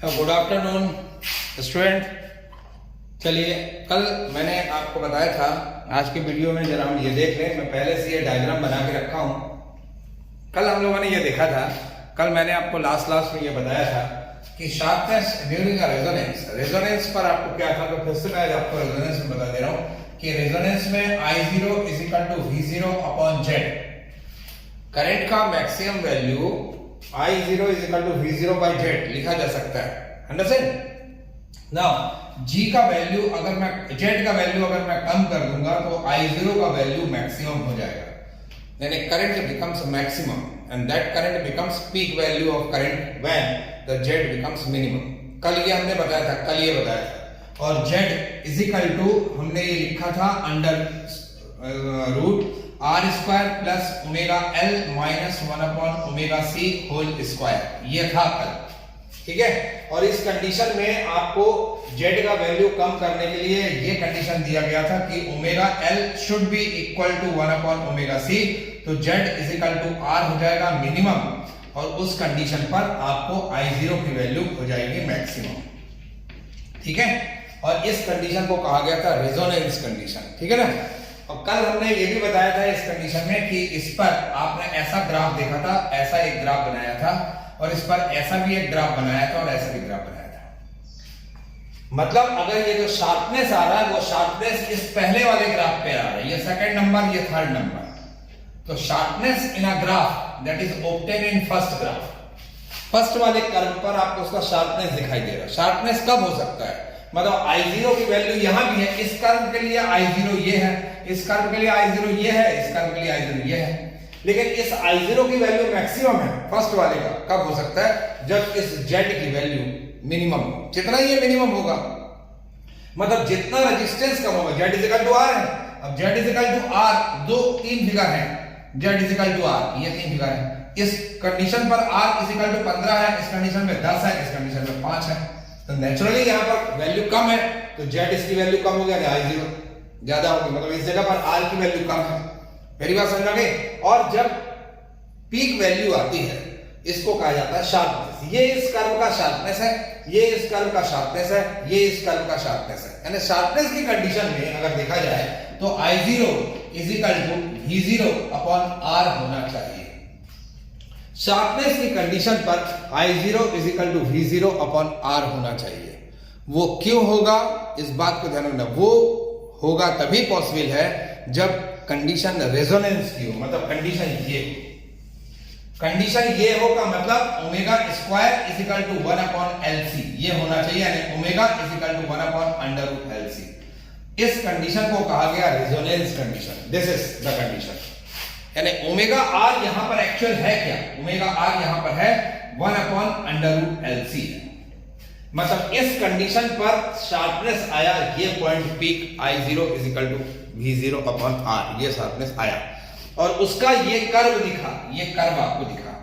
Good afternoon student. चलिए, कल मैंने आपको बताया था, आज के वीडियो में जरा हम ये देख लें। मैं पहले से ये डायग्राम बना के रखा हूं। कल हम लोगों ने ये देखा था, कल मैंने आपको लास्ट में ये बताया था कि शार्पनेस ड्यूरिंग रेजोनेंस पर आपको क्या था। तो फिर से मैं आपको रेजोनेंस में बता दे रहा हूं कि रेजोनेंस में I0 is equal to V0 upon Z। Current का maximum value I0 is equal to V0 by Z लिखा जा सकता है। अंडरस्टैंड? नाउ G का वैल्यू अगर मैं Z का वैल्यू अगर मैं कम कर दूंगा तो I0 का वैल्यू मैक्सिमम हो जाएगा। यानी current becomes maximum and that current becomes peak value of current when the Z becomes minimum. कल ये हमने बताया था, कल ये बताया था। और Z इज इक्वल टू हमने ये लिखा था under root R square plus omega L minus 1 upon omega C whole square, ये था कल। ठीक है, और इस कंडीशन में आपको Z का वैल्यू कम करने के लिए ये कंडीशन दिया गया था कि omega L should be equal to 1 upon omega C। तो Z is equal to R हो जाएगा मिनिमम, और उस कंडीशन पर आपको I0 की वैल्यू हो जाएगी मैक्सिमम। ठीक है, और इस कंडीशन को कहा गया था रेजोनेंस कंडीशन। ठीक है ना। और कल हमने ये भी बताया था इस कंडीशन में कि इस पर आपने ऐसा ग्राफ देखा था, ऐसा एक ग्राफ बनाया था, और इस पर ऐसा भी एक ग्राफ बनाया था, और ऐसा भी ग्राफ बनाया था। मतलब अगर ये जो शार्पनेस आ रहा है वो शार्पनेस इस पहले वाले ग्राफ पे आ रहा है, ये सेकंड नंबर, ये थर्ड नंबर। तो sharpness in a graph that is obtain in first graph, first वाले कर्व पर आपको उसका शार्पनेस दिखाई देगा। शार्पनेस कब हो सकता है? मतलब I0 की वैल्यू यहां भी है, इस कर्व के लिए I0 ये है, इस कर्व के लिए I0 ये है, इस कर्व के लिए I0 ये है। लेकिन इस I0 की वैल्यू मैक्सिमम है फर्स्ट वाले का। कब हो सकता है? जब इस Z की वैल्यू मिनिमम हो। जितना ये मिनिमम होगा, मतलब जितना रेजिस्टेंस कम होगा, Z is equal to R है। अब Z is equal to R, तीन फिगर है, Z is equal to R, ये तीन फिगर है। इस कंडीशन पर R इज इक्वल टू 15 है, इस कंडीशन में 10 है, इस कंडीशन में 5 है। तो नेचुरली यहां पर वैल्यू कम है, तो Z इसकी वैल्यू कम हो गया, I0 ज्यादा होगी, मतलब इस जगह पर R की वैल्यू कम है। मेरी बात समझ आ गई? और जब पीक वैल्यू आती है, इसको कहा जाता है शार्पनेस। ये इस कर्व का शार्पनेस है, ये इस कर्व का शार्पनेस है, ये इस कर्व का शार्पनेस है। यानी शार्पनेस की कंडीशन में अगर देखा जाए तो I0 is equal to V0 upon R होना चाहिए। शार्पनेस की कंडीशन पर I0 is equal to V0 upon R होना चाहिए। वो क्यों होगा, इस बात को ध्यान रखना। वो होगा तभी पॉसिबल है जब कंडीशन रेजोनेंस की हो। मतलब कंडीशन ये होगा, मतलब omega square is equal to 1 upon LC ये होना चाहिए। यानी omega is equal to 1 upon under root LC। इस कंडीशन को कहा गया resonance condition. This is the condition. यानी ओमेगा R यहां पर एक्चुअल है क्या? ओमेगा R यहां पर है 1 अपॉन अंडर रूट LC है। मतलब इस कंडीशन पर शार्पनेस आया, ये point peak I0 is equal to V0 upon R, ये शार्पनेस आया। और उसका ये कर्व दिखा, ये कर्व आपको दिखा,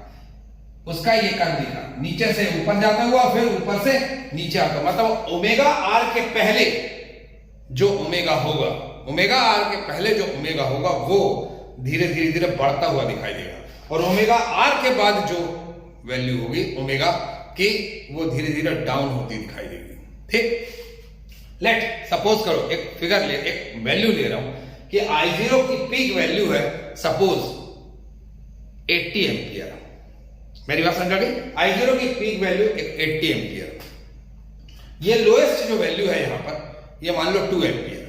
उसका ये कर्व दिखा, नीचे से ऊपर जाता हुआ फिर ऊपर से नीचे आता। मतलब ओमेगा R के पहले जो ओमेगा होगा, ओमेगा R के पहले जो ओमेगा होगा वो धीरे धीरे बढ़ता हुआ दिखाई देगा। और ओमेगा R के बाद जो वैल्यू होगी ओमेगा की, वो धीरे धीरे डाउन होती दिखाई देगी। ठीक, लेट सपोज करो एक फिगर ले, एक वैल्यू ले रहा हूं कि I0 की पीक वैल्यू है सपोज 80 एम्पियर। मेरी बात समझ आ गई? I0 की पीक वैल्यू 80 एम्पियर। ये लोएस्ट जो वैल्यू है यहां पर, ये मान लो 2 एम्पियर।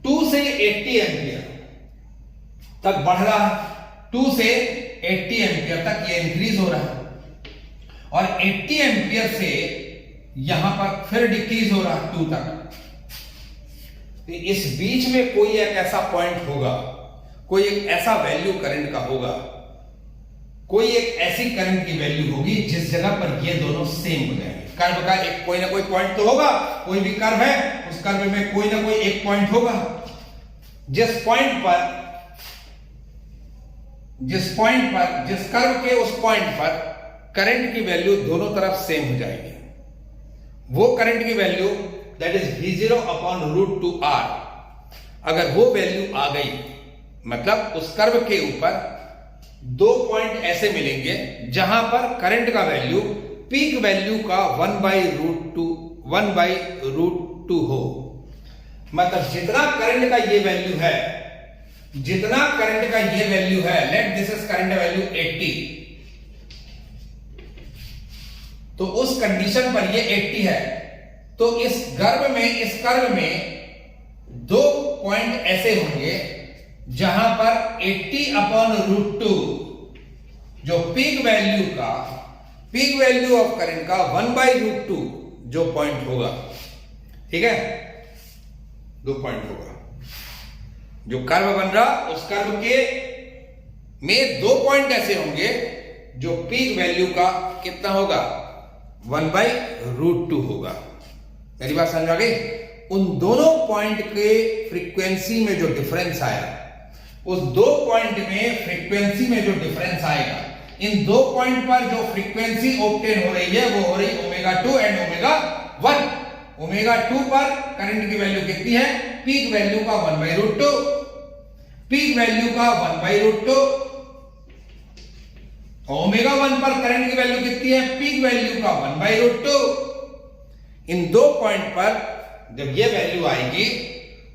2 से 80 एम्पियर तक बढ़ रहा है, 2 से 80 एम्पियर तक ये इंक्रीज हो रहा है, और 80 एम्पियर से यहां पर फिर डिक्रीज हो रहा है 2 तक। तो इस बीच में कोई एक ऐसा पॉइंट होगा, कोई एक ऐसा वैल्यू करंट का होगा, कोई एक ऐसी करंट की वैल्यू होगी जिस जगह पर ये दोनों सेम हो जाएंगे। कर्व का एक कोई ना कोई पॉइंट तो होगा, कोई भी कर्व है उस कर्व में कोई ना कोई एक पॉइंट होगा जिस कर्व के उस पॉइंट पर करंट की वैल्यू दोनों तरफ सेम हो जाएगी। वो करंट की value that is V0 upon root 2R, अगर वो वैल्यू आ गई, मतलब उस कर्व के ऊपर 2 पॉइंट ऐसे मिलेंगे जहां पर करंट का वैल्यू पीक वैल्यू का 1/√2 हो। मतलब जितना करंट का ये वैल्यू है, जितना करंट का ये वैल्यू है, let this is current value 80, तो उस कंडीशन पर ये 80 है, तो इस कर्व में 2 पॉइंट ऐसे होंगे जहां पर 80/√2 जो पीक वैल्यू ऑफ करंट का 1/√2 जो पॉइंट होगा, ठीक है, 2 पॉइंट होगा। जो कर्व बन रहा उस कर्व के में 2 पॉइंट ऐसे होंगे जो पीक वैल्यू का कितना होगा, 1/√2 होगा। मेरी बात समझ आ गई? उन दोनों पॉइंट के फ्रीक्वेंसी में जो डिफरेंस आया, उस 2 पॉइंट में फ्रीक्वेंसी में जो डिफरेंस आएगा, इन 2 पॉइंट पर जो फ्रीक्वेंसी ऑब्टेन हो रही है वो हो रही ω2 एंड ω1। ω2 पर करंट की वैल्यू कितनी है, पीक वैल्यू का 1/√2, पीक वैल्यू का 1/√2। ω1 पर करंट की वैल्यू कितनी है, पीक वैल्यू का 1/√2। इन 2 पॉइंट पर जब ये वैल्यू आएगी,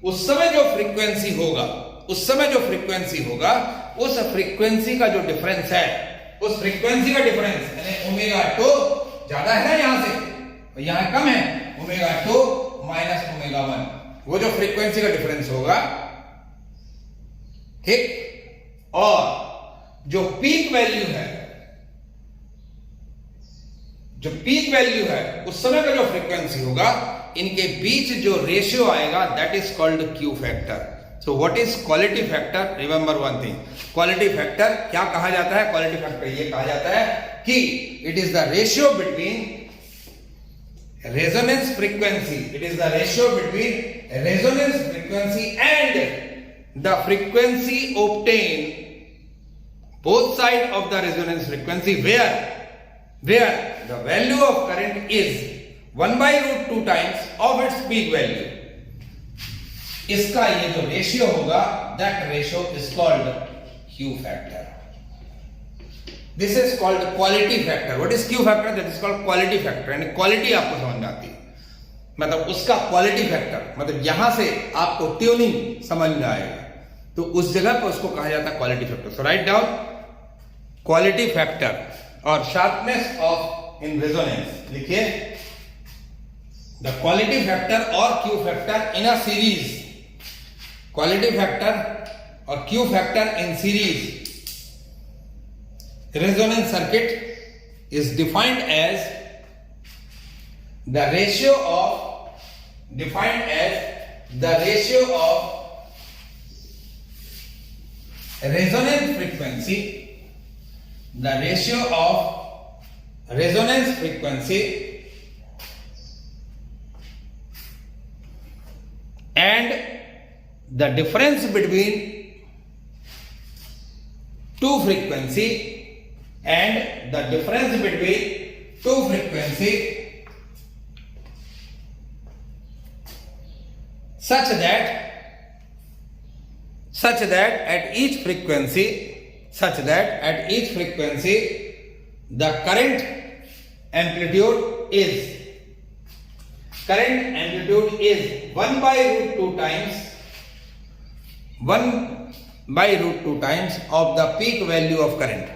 उस समय जो फ्रीक्वेंसी होगा, उस फ्रीक्वेंसी का जो डिफरेंस है, उस फ्रीक्वेंसी का डिफरेंस यानी ω2 ज्यादा है ना यहां से, यहां कम है, ω2 माइनस ω1, वो जो फ्रीक्वेंसी का डिफरेंस होगा, ठीक, और जो पीक वैल्यू है, उस समय का जो फ्रीक्वेंसी होगा, इनके बीच जो रेशियो आएगा, that is called Q factor. So what is quality factor? Remember one thing, quality factor क्या कहा जाता है? क्वालिटी फैक्टर ये कहा जाता है कि it is the ratio between resonance frequency, and the frequency obtained both side of the resonance frequency where the value of current is 1/√2 times of its peak value. इसका ये जो रेशियो होगा, that ratio is called Q factor. This is called quality factor. What is Q factor? That is called quality factor. यानी quality आपको समझ में आती है, मतलब उसका क्वालिटी फैक्टर, मतलब यहां से आपको ट्यूनिंग समझ में आएगा, तो उस जगह पर उसको कहा जाता है quality factor. So write down quality factor और शार्पनेस ऑफ इन रेजोनेंस, लिखिए द क्वालिटी फैक्टर और Q factor in a series, quality factor और Q factor in series resonance circuit is defined as the ratio of resonance frequency, and the difference between two frequency such that at each frequency the current amplitude is 1/√2 times of the peak value of current.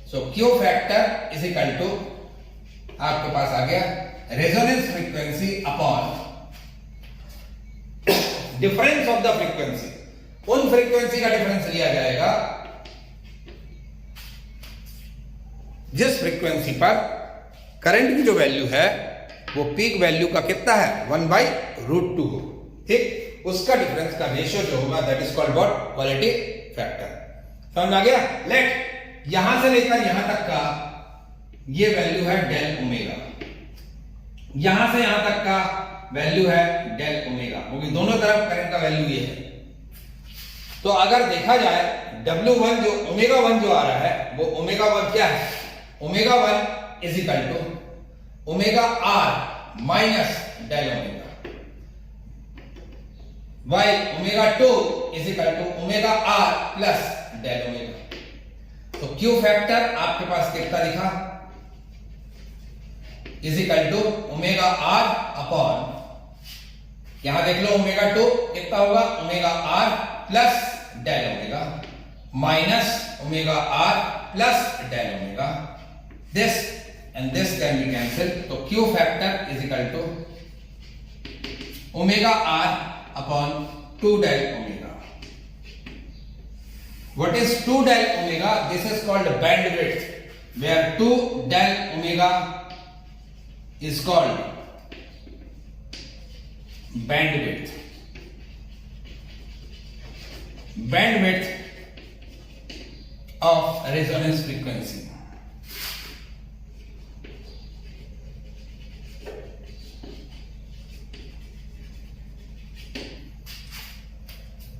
So Q factor is equal to, आपके पास आ गया, resonance frequency upon difference of the frequency. उन frequency का difference लिया जाएगा जिस frequency पर current की जो वैल्यू है वो पीक वैल्यू का कितना है, 1/√2 हो, ठीक, उसका डिफरेंस का रेशियो जो होगा, that is called what, quality factor. समझ आ गया? लेट यहां से लेकर यहां तक का ये वैल्यू है डेल ओमेगा, यहां से यहां तक का वैल्यू है डेल ओमेगा, क्योंकि दोनों तरफ करंट का वैल्यू ये है। तो अगर देखा जाए W1 जो ω1 जो आ रहा है, वो ω1 क्या है, ω1 is equal to ω_r minus del omega, while ω2 is equal to ω_r plus del omega. तो तो क्यू फैक्टर आपके पास कितना दिखा, is equal to omega are upon, यहां देख लो ओमेगा 2 कितना होगा, omega r plus del omega minus omega r plus del omega, this and this can be cancel, तो Q factor is equal to omega are upon 2 del omega. What is 2 del omega? This is called bandwidth, where 2 del omega is called bandwidth. Bandwidth of resonance frequency.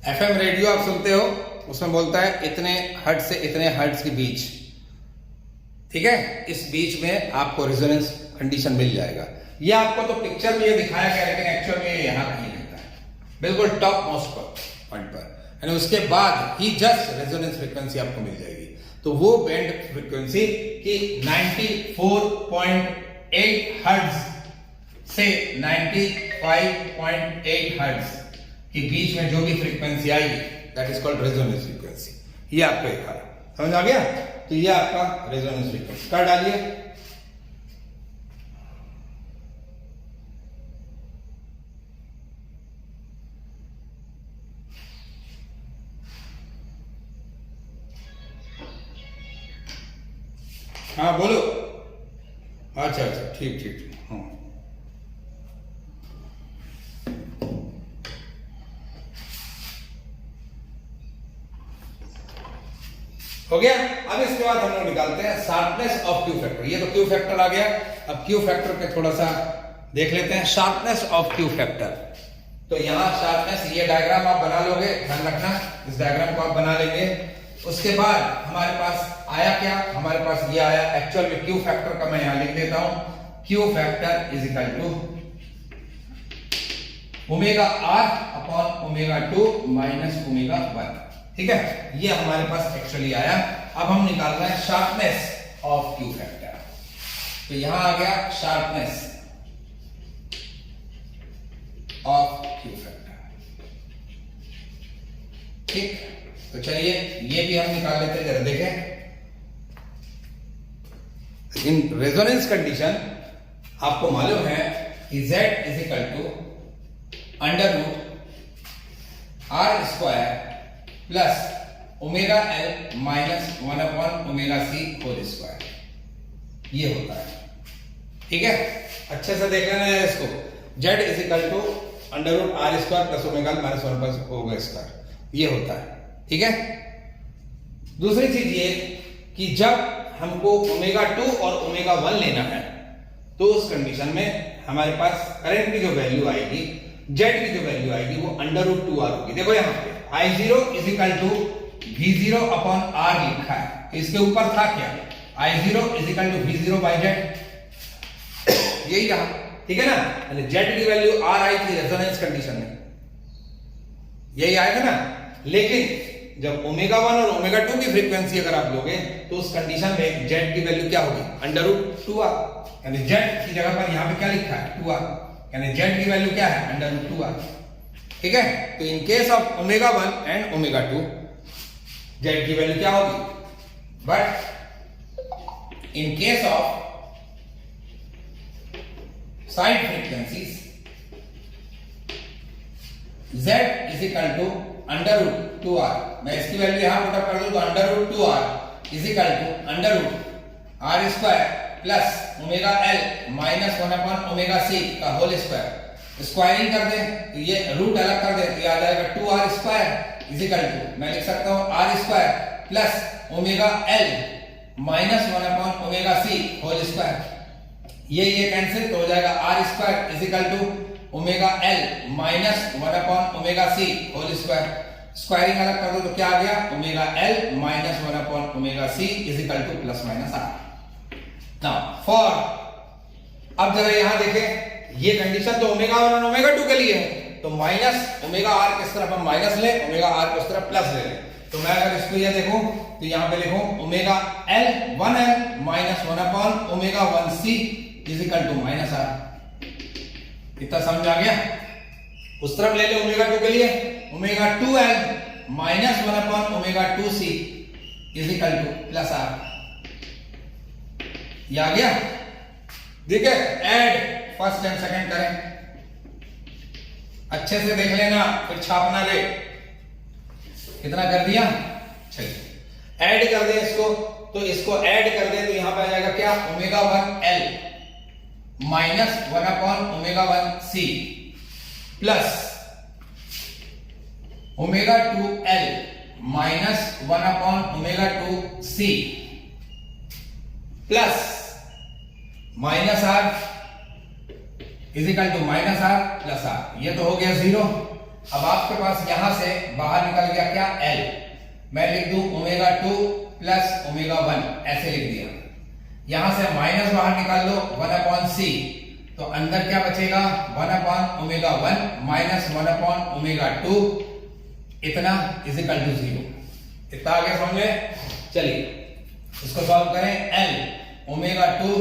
FM radio आप सुनते हो, उसमें बोलता है इतने hertz से इतने hertz के बीच, ठीक है, इस बीच में आपको रेजोनेंस कंडीशन मिल जाएगा। ये आपको तो पिक्चर में ये दिखाया गया, लेकिन एक्चुअल में ये यहां कहीं रहता है, बिल्कुल टॉप मोस्ट पॉइंट पर, यानी उसके बाद ही जस्ट रेजोनेंस फ्रीक्वेंसी आपको मिल जाएगी। तो वो बैंड फ्रीक्वेंसी की 94.8 हर्ट्ज से 95.8 हर्ट्ज के बीच में जो भी फ्रीक्वेंसी आएगी, that is called resonance frequency. ये आपको एक समझ आ गया, तो ये आपका रेजोनेंस फ्रीक्वेंसी कर डालिए। हाँ बोलो। अच्छा अच्छा, ठीक ठीक ठीक, हाँ हो गया। अब इसके बाद हम लोग निकालते हैं शार्पनेस ऑफ क्यू फैक्टर। ये तो क्यू फैक्टर आ गया, अब क्यू फैक्टर पे थोड़ा सा देख लेते हैं, शार्पनेस ऑफ क्यू फैक्टर। तो यहां शार्पनेस, ये डायग्राम आप बना लोगे, ध्यान रखना, इस डायग्राम को आप बना लेंगे। उसके बाद हमारे पास आया क्या, हमारे पास ये आया एक्चुअल में क्यू फैक्टर का, मैं यहां लिख देता हूं, Q factor is equal to omega are upon omega 2 minus omega 1, ठीक है, ये हमारे पास एक्चुअली आया। अब हम निकाल रहे हैं शार्पनेस ऑफ क्यू फैक्टर। तो यहां आ गया शार्पनेस ऑफ क्यू फैक्टर, ठीक। तो चलिए ये भी हम निकाल लेते हैं, जरा देखें। इन रेजोनेंस कंडीशन आपको मालूम है कि Z is equal to under root R square plus omega L minus 1 upon omega C whole square, ये होता है, ठीक है। अच्छे से देख लेना है इसको, Z is equal to under root R square plus omega minus 1 plus omega square, ये होता है, ठीक है। दूसरी चीज ये कि जब हमको ओमेगा 2 और ओमेगा 1 लेना है, तो उस कंडीशन में हमारे पास करंट की जो वैल्यू आएगी, Z की जो वैल्यू आएगी, वो अंडर रूट 2R होगी। देखो यहां पे I0 is equal to V0 upon R लिखा है, इसके ऊपर था क्या, I0 is equal to V0 by Z, यही रहा, ठीक है ना। Z की वैल्यू R आई थी रेजोनेंस कंडीशन में, यही आएगा ना। लेकिन जब ओमेगा 1 और ओमेगा 2 की फ्रीक्वेंसी अगर आप लोगे, तो उस कंडीशन में Z की वैल्यू क्या होगी, अंडर रूट 2R, यानी Z की जगह पर यहां पे क्या लिखा है 2R, यानी Z की वैल्यू क्या है अंडर रूट 2R, ठीक है। तो in case of omega 1 and omega 2 Z की वैल्यू क्या होगी, but in case of side frequencies Z is equal to under root 2R, मैं इसकी वैल्यू यहां पुट अप कर दूं तो under root 2R is equal to under root R square plus omega L minus 1 upon omega C का whole square, squaring कर दें तो ये रूट अलग कर दें तो ये आ जाएगा 2R square is equal to, मैं लिख सकता हूं R square plus omega L minus 1 upon omega C whole square, ये कैंसिल तो हो जाएगा R square is equal to omega L minus 1 upon omega C whole square, squaring अलग कर दो तो क्या आ गया, omega L minus 1 upon omega C is equal to plus minus R। Now for, अब जरा यहां देखें, ये कंडीशन तो ओमेगा 1 और ओमेगा 2 के लिए है, तो माइनस ओमेगा R किस तरफ हम माइनस ले, ओमेगा R को इस तरफ प्लस ले लें, तो तो मैं अगर इसको ये देखूं तो यहां पे लिखूं omega L 1L minus 1 upon omega 1C is equal to minus R. इतना समझ आ गया? उस तरफ ले ले ओमेगा 2 के लिए omega 2L minus 1 upon omega 2C is equal to plus R. ये आ गया? ठीक है, ऐड फर्स्ट एंड सेकंड करें, अच्छे से देख लेना फिर छापना ले। कितना कर दिया? चलिए ऐड कर दें इसको, तो इसको ऐड कर दें तो यहां पे आ जाएगा क्या? Omega 1L minus 1 upon omega 1C plus omega 2L minus 1 upon omega 2C plus minus R is equal to minus R plus R. ये तो हो गया जीरो। अब आपके पास यहां से बाहर निकल गया क्या? L। मैं लिख दूं ओमेगा 2 प्लस ओमेगा 1, ऐसे लिख दिया। यहां से माइनस बाहर निकाल लो 1 अपॉन C, तो अंदर क्या बचेगा? 1 upon omega 1 minus 1 upon omega 2 इतना इज इक्वल टू 0। इतना आगे समझ में? चलिए इसको सॉल्व करें। L omega 2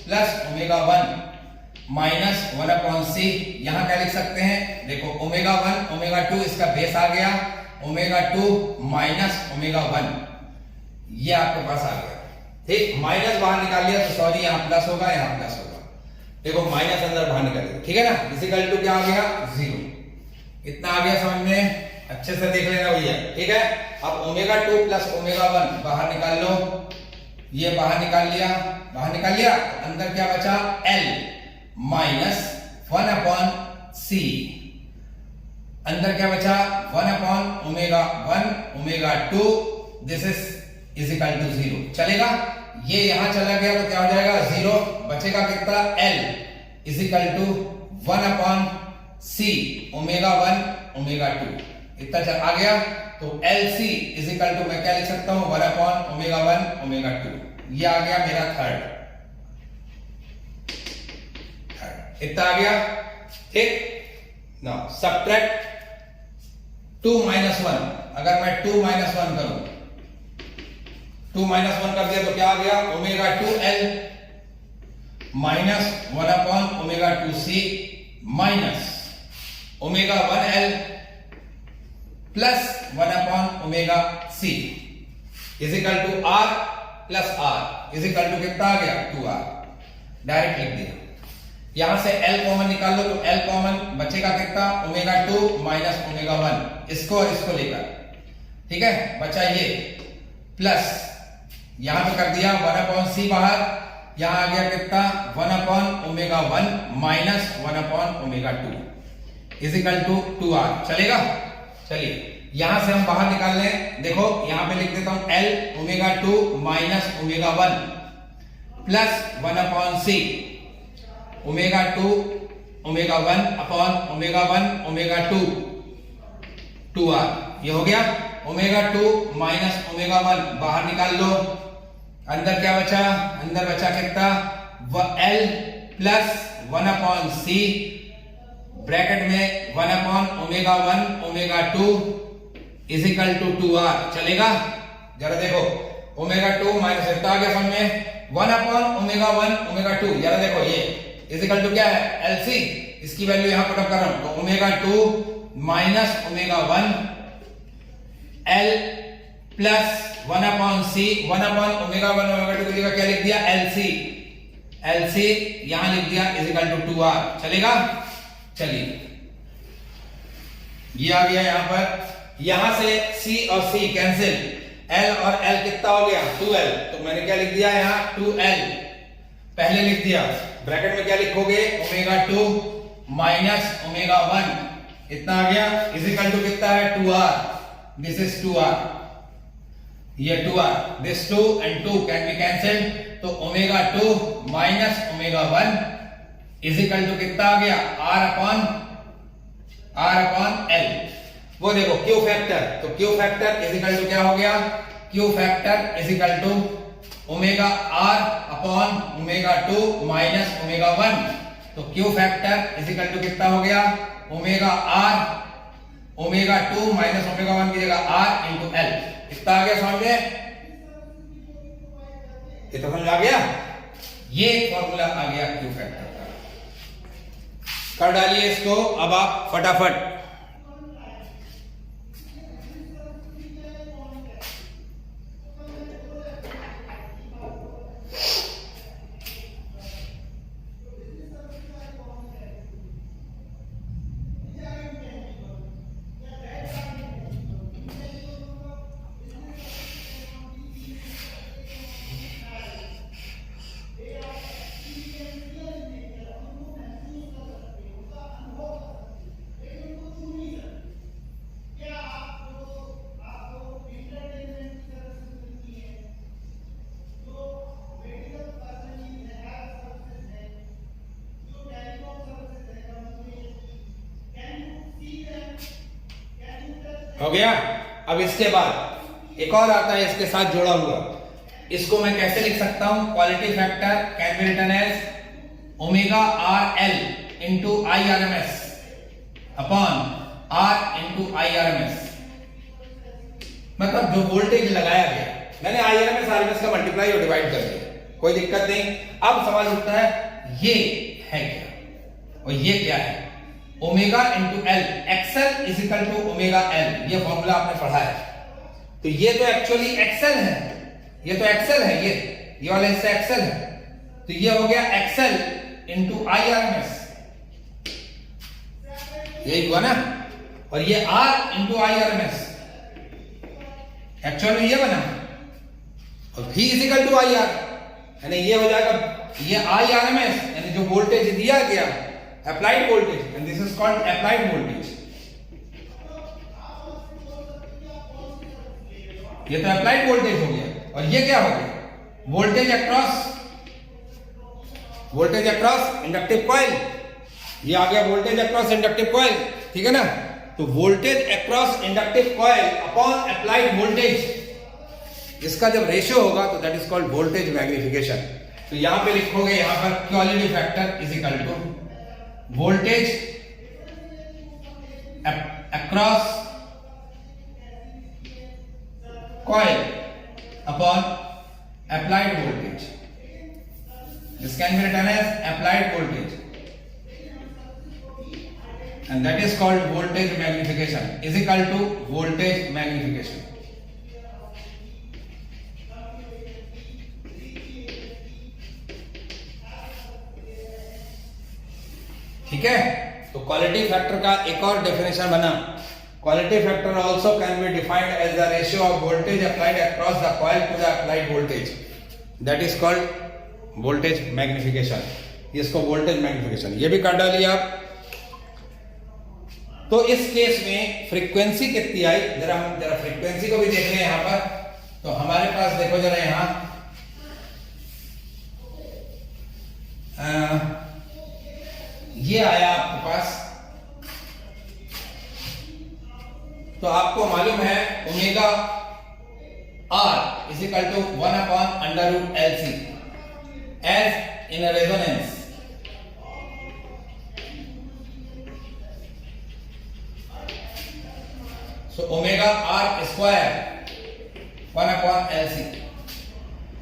plus omega 1 minus 1 upon C, यहां क्या लिख सकते हैं? देखो ओमेगा 1 ओमेगा 2 इसका बेस आ गया, ओमेगा 2 माइनस ओमेगा 1 ये आपके पास आ गया। ठीक, माइनस बाहर निकाल लिया तो सॉरी यहां प्लस होगा, यहां प्लस होगा। देखो माइनस अंदर बाहर निकल गया, ठीक है ना? इक्वल टू क्या आ गया? 0। इतना आ गया समझ में? अच्छे से देख लेना भैया, ठीक है? अब ओमेगा 2 प्लस ओमेगा 1 बाहर निकाल लो, ये बाहर निकाल लिया, बाहर निकाल लिया, अंदर क्या बचा? L माइनस 1 अपॉन C, अंदर क्या बचा? 1 upon omega 1 omega 2 this is equal to 0। चलेगा? ये यहां चला गया तो क्या हो जाएगा? 0। बचेगा कितना? L is equal to 1 upon C omega 1 omega 2। इतना आ गया तो LC इज इक्वल टू मैं क्या लिख सकता हूं? 1 अपॉन ओमेगा 1 ओमेगा 2। ये आ गया मेरा थर्ड। इतना आ गया, ठीक। Now subtract 2 minus 1। अगर मैं 2 माइनस 1 करूं, 2 माइनस 1 कर दिया तो क्या आ गया? Omega 2L minus 1 upon omega 2C minus omega 1L plus 1 upon omega C is equal to R plus R is equal to कितना आ गया? 2R। डायरेक्ट लिख दिया। यहां से L कॉमन निकाल लो तो L कॉमन बचेगा कितना? ओमेगा 2 माइनस ओमेगा 1, इसको और इसको लेकर, ठीक है? बचा ये प्लस यहां पे कर दिया 1 अपॉन C बाहर, यहां आ गया कितना? 1 upon omega 1 minus 1 upon omega 2 is equal to 2R। चलेगा? चलिए यहां से हम बाहर निकाल लें। देखो यहां पे लिख देता हूं L omega 2 minus omega 1 plus 1 upon C omega 2 omega 1 upon omega 1 omega 2 2R। ये हो गया। ओमेगा 2 माइनस ओमेगा 1 बाहर निकाल लो, अंदर क्या बचा? अंदर बचा कितना? L plus 1 upon C bracket में 1 upon omega 1 omega 2 is equal to 2R। चलेगा? जरा देखो ओमेगा 2 माइनस इतना आ गया समझ में? 1 अपॉन ओमेगा 1 ओमेगा 2, जरा देखो ये इज इक्वल टू क्या है? LC। इसकी वैल्यू यहां पुट अप कर रहा हूं तो omega 2 minus omega 1 L plus 1 upon C 1 upon omega 1 omega 2 की जगह क्या लिख दिया? LC। LC यहां लिख दिया इज इक्वल टू 2R। चलेगा? चलिए ये आ गया यहां पर। यहां से C और C कैंसिल, L और L कितना हो गया? 2L। तो मैंने क्या लिख दिया यहां? 2L पहले लिख दिया, ब्रैकेट में क्या लिखोगे? ओमेगा 2 माइनस ओमेगा 1 इतना आ गया इज इक्वल टू कितना है? 2R। दिस इज 2R, ये 2R, this 2 and 2 can be cancelled, तो omega 2 minus omega 1 is equal to कितना आ गया? R अपॉन L। वो देखो क्यू फैक्टर, तो Q factor is equal to क्या हो गया? Q factor is equal to omega R upon omega 2 minus omega 1, तो Q factor is equal to कितना हो गया? Omega R omega 2 minus omega 1 की जगह R इंटू L कितना आ गया समझ में? ये तो समझ आ गया। ये फॉर्मूला आ गया क्यू फैक्टर का। कर डालिए इसको अब आप फटाफट। हो गया। अब इसके बाद एक और आता है इसके साथ जोड़ा हुआ, इसको मैं कैसे लिख सकता हूं? Quality factor can be written as omega R L into I R M S upon R into I R M S. मतलब जो वोल्टेज लगाया गया, मैंने आई आर एम एस का मल्टीप्लाई और डिवाइड कर दिया, कोई दिक्कत नहीं। अब सवाल उठता है ये है क्या और ये क्या है? Omega into L, XL is equal to omega L, ये फॉर्मूला आपने पढ़ा है। तो ये तो एक्चुअली एक्सएल है, ये तो एक्सएल है, ये वाला हिस्सा एक्सएल है। तो ये हो गया XL into I R M S, यही हुआ ना। और ये R into I R M S, actual में ये बना। और V is equal to I R, यानी ये हो जाएगा ये आई आर एम एस, यानी जो वोल्टेज दिया गया applied voltage, and this is called applied voltage. ये तो applied voltage हो गया। और ये क्या हो गया? voltage across inductive coil। ये आ गया voltage across inductive coil, ठीक है ना। तो voltage across inductive coil upon applied voltage, इसका जब रेशियो होगा तो that is called voltage magnification। तो यहां पे लिखोगे, यहां पर quality factor is equal to voltage across coil upon applied voltage. This can be written as applied voltage, and that is called voltage magnification is equal to voltage magnification. ठीक है। तो quality factor का एक और definition बना, quality factor also can be defined as the ratio of voltage applied across the coil to the applied voltage, that is called voltage magnification. इसको voltage magnification ये भी कर डालिए आप। तो इस केस में फ्रीक्वेंसी कितनी आई, जरा फ्रीक्वेंसी को भी देख लें यहां पर। तो हमारे पास देखो जरा यहां ये आया आपके पास, तो आपको मालूम है omega R is equal to 1 upon under root L C as in resonance. So omega R square 1 upon L C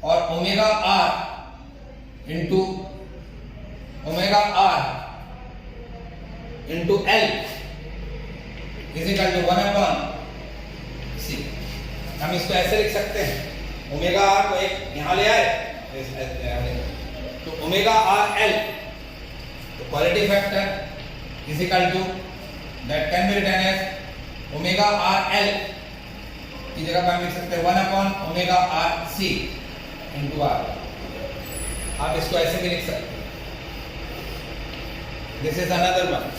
और omega R into omega R into L is equal to 1 upon C. हम इसको ऐसे लिख सकते हैं, omega are को एक यहां ले आए, तो ओमेगा आर एल, तो quality factor is equal to that can be written as omega R L की जगह पर हम लिख सकते हैं 1 upon omega R C into R. आप इसको ऐसे भी लिख सकते हैं। This is another one.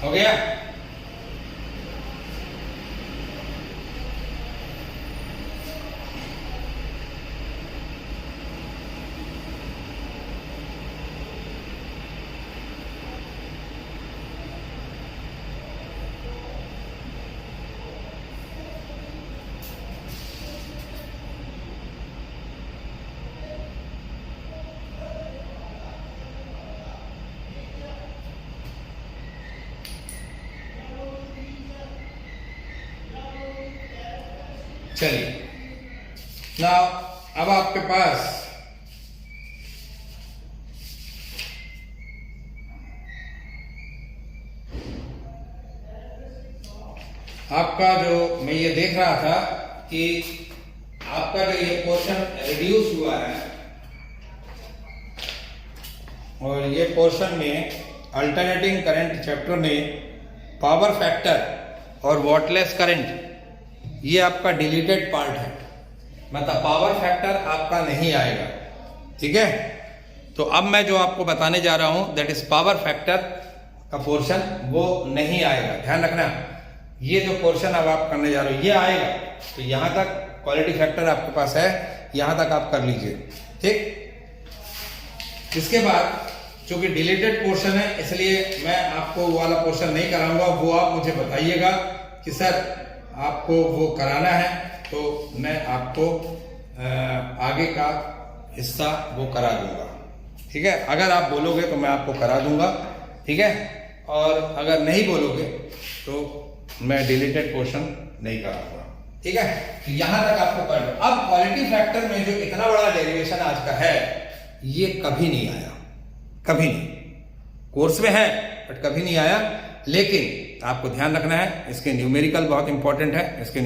हो गया। चलिए ना, अब आपके पास आपका जो मैं ये देख रहा था कि आपका जो ये पोर्शन रिड्यूस हुआ है और ये पोर्शन में अल्टरनेटिंग करंट चैप्टर में पावर फैक्टर और वॉटलेस करंट ये आपका डिलीटेड पार्ट है, मतलब पावर फैक्टर आपका नहीं आएगा। ठीक है, तो अब मैं जो आपको बताने जा रहा हूं दैट इज पावर फैक्टर का पोर्शन, वो नहीं आएगा। ध्यान रखना, ये जो पोर्शन अब आप करने जा रहे हो ये आएगा, तो यहां तक क्वालिटी फैक्टर आपके पास है, यहां तक आप कर लीजिए। ठीक, इसके बाद चूंकि डिलीटेड पोर्शन है इसलिए मैं आपको वो वाला पोर्शन नहीं कराऊंगा, वो आप मुझे बताइएगा कि सर आपको वो कराना है तो मैं आपको आगे का हिस्सा वो करा दूंगा। ठीक है, अगर आप बोलोगे तो मैं आपको करा दूंगा। ठीक है, और अगर नहीं बोलोगे तो मैं डिलीटेड पोर्शन नहीं कराऊंगा। ठीक है, तो यहां तक आपको कर दो। अब क्वालिटी फैक्टर में जो इतना बड़ा डेरिवेशन आज का है ये कभी नहीं आया, कभी नहीं। कोर्स में है बट कभी नहीं आया, लेकिन आपको ध्यान रखना है इसके न्यूमेरिकल बहुत इंपॉर्टेंट है। इसके